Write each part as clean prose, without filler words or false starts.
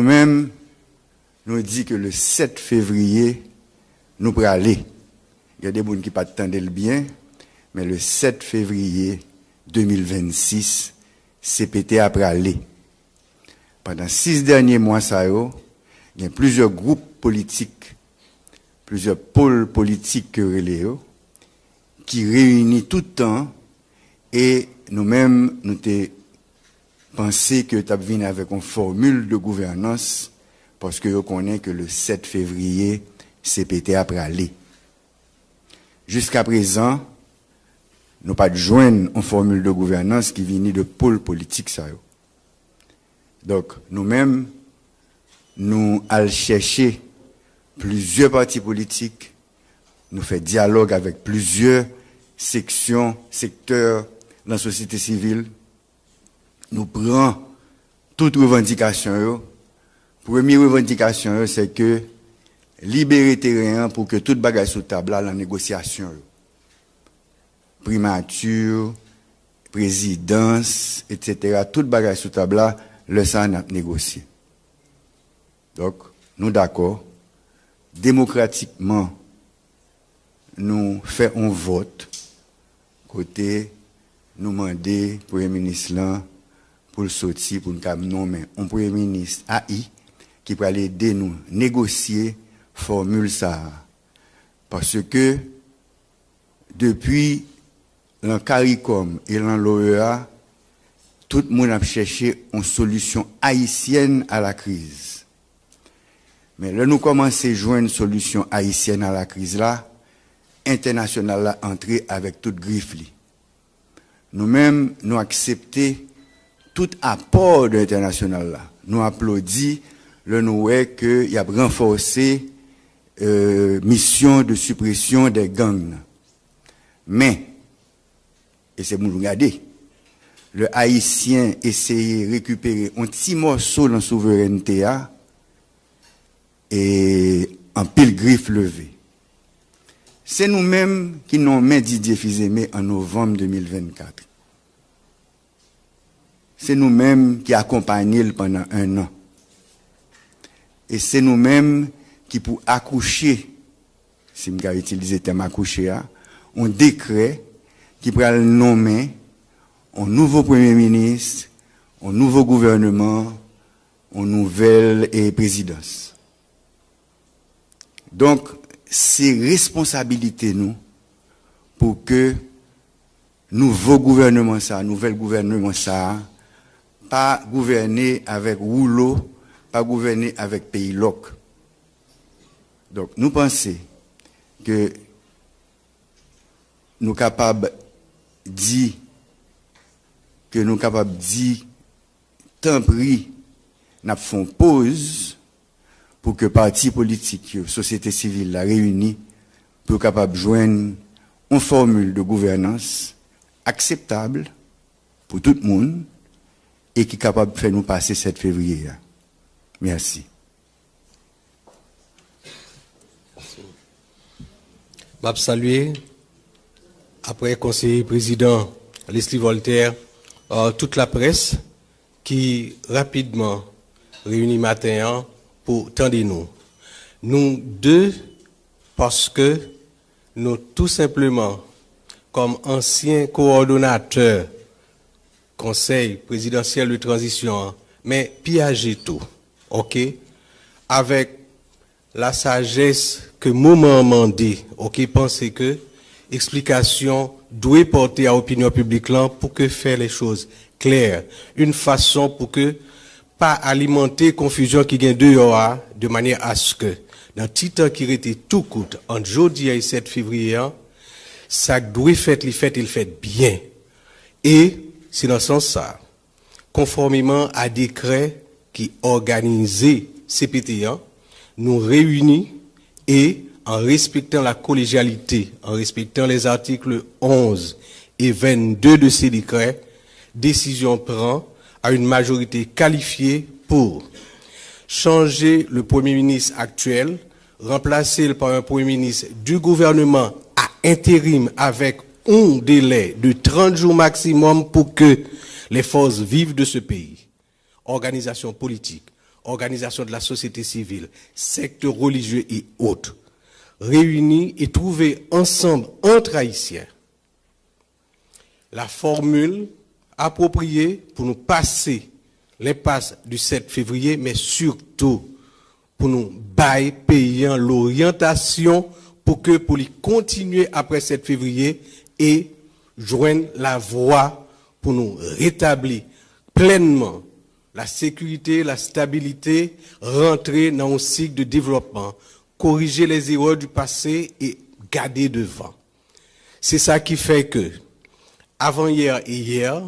nous-mêmes, nous dit que le 7 février, nous pourrons aller. Il y a des gens qui ne t'attendent le bien, mais le 7 février 2026, CPT après aller. Pendant 6 derniers mois, il y a plusieurs groupes politiques, plusieurs pôles politiques qui réunissent tout le temps et nous-mêmes, nous avons pensé que tu as venu avec une formule de gouvernance parce que nous connaissons que le 7 février, CPT après aller. Jusqu'à présent, nous n'avons pas joindre une formule de gouvernance qui vient de pôle politique. Donc, nous-mêmes, nous allons chercher plusieurs partis politiques, nous faisons dialogue avec plusieurs secteurs de la société civile, nous prenons toutes revendications. Première revendication, c'est que libérer terrain pour que toute bagage sous table la négociation. Primature, présidence, etc. Toute bagage sous table le ça n'a négocié. Donc, nous d'accord, démocratiquement, nous faisons un vote, côté, nous demander Premier ministre là, pour le sortir, pour nous nommer un Premier ministre AI, qui peut aller aider nous négocier formule ça. Parce que, depuis l'an CARICOM et l'an l'OEA, tout le monde a cherché une solution haïtienne à la crise. Mais là, nous commençons à jouer une solution haïtienne à la crise là, internationale là, entrée avec toute griffe. Nous-mêmes, nous acceptons tout apport de l'international là. Nous applaudissons le nous qu'il y a renforcé mission de suppression des gangs. Mais, et c'est pour nous regarder, le Haïtien essaye de récupérer un petit morceau de la souveraineté et en pile griffe levée. C'est nous-mêmes qui nous mis Didier Fils-Aimé en novembre 2024. C'est nous-mêmes qui accompagnons pendant 1 an. Et c'est nous-mêmes qui, pour accoucher, si je vais utiliser le terme accoucher, un décret qui pourra nommer un nouveau Premier ministre, un nouveau gouvernement, une nouvelle présidence. Donc, c'est responsabilité nous pour que nouveau gouvernement nouvel gouvernement pas gouverner avec rouleau, pas gouverner avec pays loc. Donc, nous pensons que nous sommes capables de dire tant pis, nous faisons pause pour que partis politiques, société civile, la réunie, pour capable de joindre une formule de gouvernance acceptable pour tout le monde et qui est capable de faire nous passer 7 février. Merci. Je salue, après conseiller président Leslie Voltaire, toute la presse qui rapidement réunit matin pour tendre nous. Nous deux, parce que nous tout simplement, comme anciens coordonnateurs conseil présidentiel de transition, mais piager tout, ok, avec la sagesse que moment mandé, ok, pensez que explication doit porter à l'opinion publique là pour que faire les choses claires, une façon pour que pas alimenter confusion qui gagne dehors de manière à ce que dans le temps qui était tout court entre jeudi et 7 février, ça doit faire il fait bien. Et c'est dans ce sens ça, conformément à décret qui organisait CPT, nous réunit et en respectant la collégialité, en respectant les articles 11 et 22 de ces décrets, décision prend à une majorité qualifiée pour changer le Premier ministre actuel, remplacer par un Premier ministre du gouvernement à intérim avec un délai de 30 jours maximum pour que les forces vives de ce pays, organisations politiques, organisations de la société civile, secteurs religieux et autres, réunis et trouver ensemble entre Haïtiens la formule appropriée pour nous passer l'impasse du 7 février, mais surtout pour nous bailler payant l'orientation pour les continuer après 7 février et joindre la voie pour nous rétablir pleinement la sécurité, la stabilité, rentrer dans un cycle de développement, corriger les erreurs du passé et garder devant. C'est ça qui fait que, avant-hier et hier,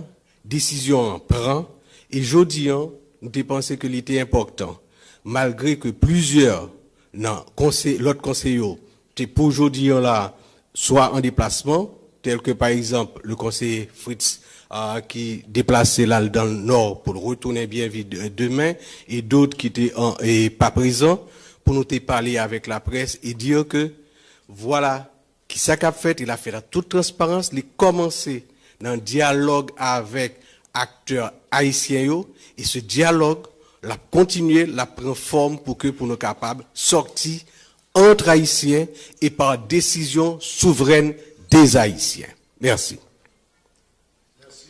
décision prend, et jeudi, nous avons pensé que c'était important, malgré que plusieurs, l'autre conseiller, pour aujourd'hui là, soit en déplacement, tel que par exemple le conseiller Fritz, qui déplaçait là dans le nord pour retourner bien vite demain, et d'autres qui étaient pas présents, pour nous parler avec la presse et dire que, voilà, qui ça qu'a fait, il a fait la toute transparence, il a commencé dans un dialogue avec acteurs haïtiens, et ce dialogue, l'a continué, la prend forme pour nous capables sortir entre Haïtiens et par décision souveraine des Haïtiens. Merci. Merci.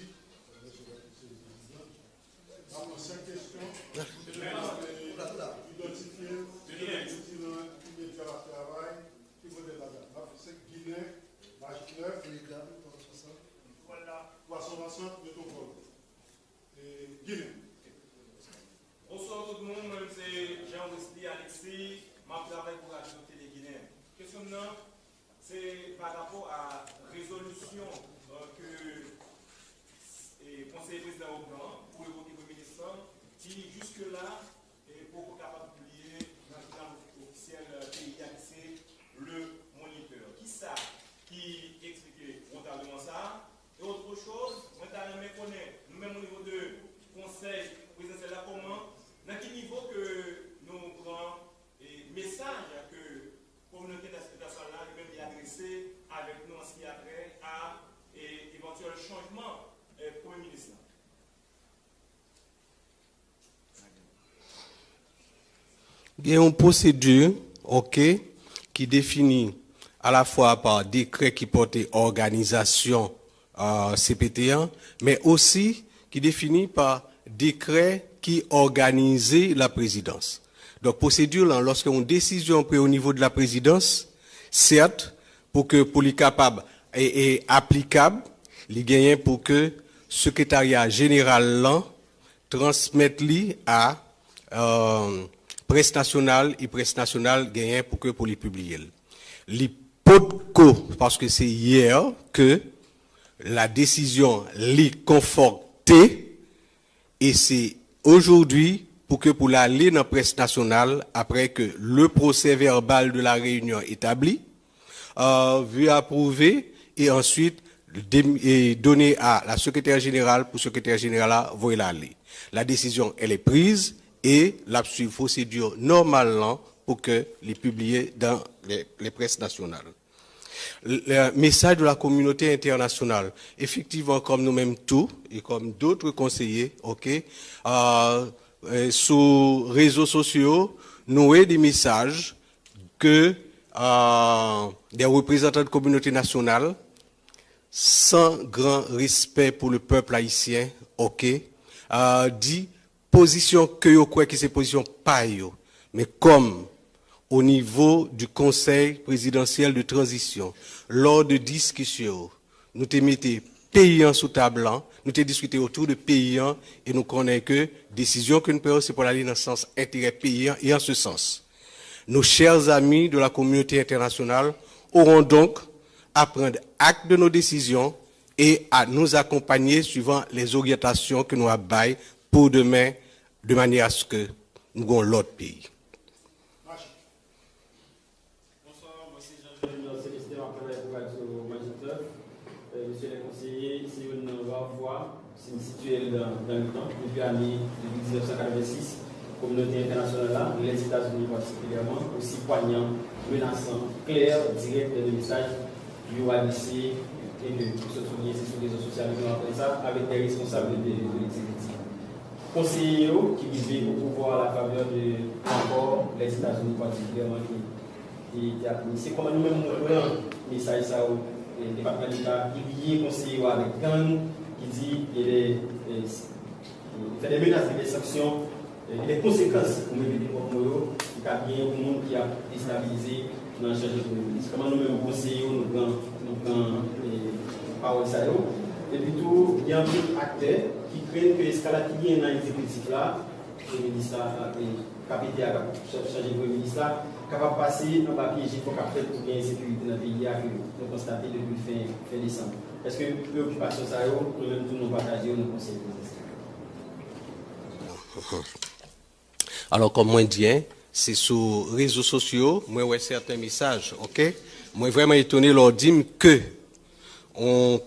Bonsoir tout le monde, moi c'est Jean-Wesley Alexis, je travaille pour la Télé Guinée. Question c'est par rapport à la résolution que le Conseil président au plan pour évoquer le ministre qui jusque-là est beaucoup capable de publier dans le plan officiel pays c'est le moniteur. Qui ça qui explique frontalement ça? Et autre chose, moi je connais, nous-mêmes au niveau de Conseil présidentiel là comment, dans quel niveau que nous prenons et message que la communauté nationale lui-même est adressée avec nous en ce qui a trait à éventuel changement Premier ministre. Il y a une procédure, qui définit à la fois par décret qui portait organisation CPT1, mais aussi qui définit par décret qui organisait la présidence. Donc, procédure, lorsqu'une décision prise au niveau de la présidence, certes, pour les capables et applicable, il gagne pour que le secrétariat général transmette à presse nationale et presse nationale gagne pour les publier. Parce que c'est hier que la décision l'est confortée et c'est aujourd'hui pour l'aller dans la presse nationale après que le procès verbal de la réunion établi, vu approuvé et ensuite donné à la secrétaire générale pour secrétaire générale voyer l'aller. La décision elle est prise et la procédure normalement pour que les publier dans les presses nationales. Le message de la communauté internationale, effectivement, comme nous-mêmes tous et comme d'autres conseillers, sur réseaux sociaux, nous avons des messages que des représentants de la communauté nationale, sans grand respect pour le peuple haïtien, dit position que yo croit que c'est position pas yo, mais comme au niveau du Conseil présidentiel de transition, lors de discussions, nous te mettons payants sous table, nous te discuté autour de payants et nous connaissons que décision que nous prenons, c'est pour aller dans le sens intérêt payant et en ce sens. Nos chers amis de la communauté internationale auront donc à prendre acte de nos décisions et à nous accompagner suivant les orientations que nous avons pour demain, de manière à ce que nous ayons l'autre pays. Bonsoir, moi c'est Jean-Jacques Célestin, pour monsieur le conseiller, c'est une voix, c'est situé dans le temps, depuis l'année 1986, communauté internationale, les États-Unis particulièrement, aussi poignant, menaçant, clair, direct de messages du OADC et de se souligner sur les réseaux sociaux, avec des responsables de l'exécutif. conseillers qui vivent au pouvoir à la faveur de encore les États-Unis particulièrement c'est comment nous-mêmes nous prenons le message ça le département d'État il y a conseiller avec gang qui dit il fait des menaces des sanctions et les conséquences pour éviter pour nous il y a bien un monde qui a déstabilisé dans le changement de comment nous-mêmes conseillers nous prenons parole ça et puis tout il y a un acteur qui craignent que l'escalade qui vient dans l'exécutif là le ministre capité à changer de ministre là capable de passer en papier il faut qu'après pour bien sécurité dans le pays que nous constatons depuis fin décembre. Est-ce que préoccupation ça nous-mêmes tous nous partageons nos conseils? Alors comme moi dis, c'est sur les réseaux sociaux, moi ouais certains messages, ok? Moi vraiment étonné leur dire que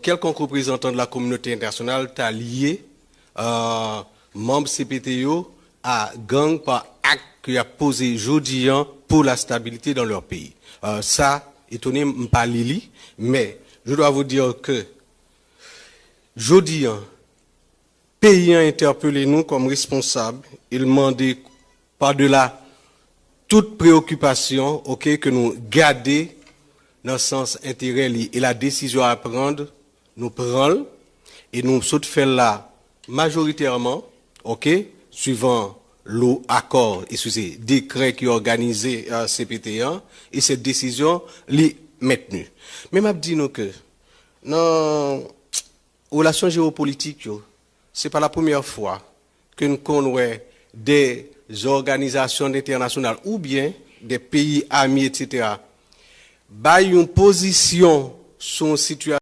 quelconque représentant de la communauté internationale t'a lié membre CPTO à gang par acte qui a posé aujourd'hui pour la stabilité dans leur pays. Ça, étonné, pas Lili, mais je dois vous dire que aujourd'hui, pays a interpellé nous comme responsables, il demandait par-delà toute préoccupation, ok, que nous gardions dans le sens intérêt et la décision à prendre, nous prenons et nous faisons là majoritairement, ok, suivant l'accord, excusez, décret qui organisé CPT1 et cette décision est maintenue. Mais m'a dit nous que dans relations géopolitiques, c'est pas la première fois que nous connaissons des organisations internationales ou bien des pays amis, etc., bah une position sur une situation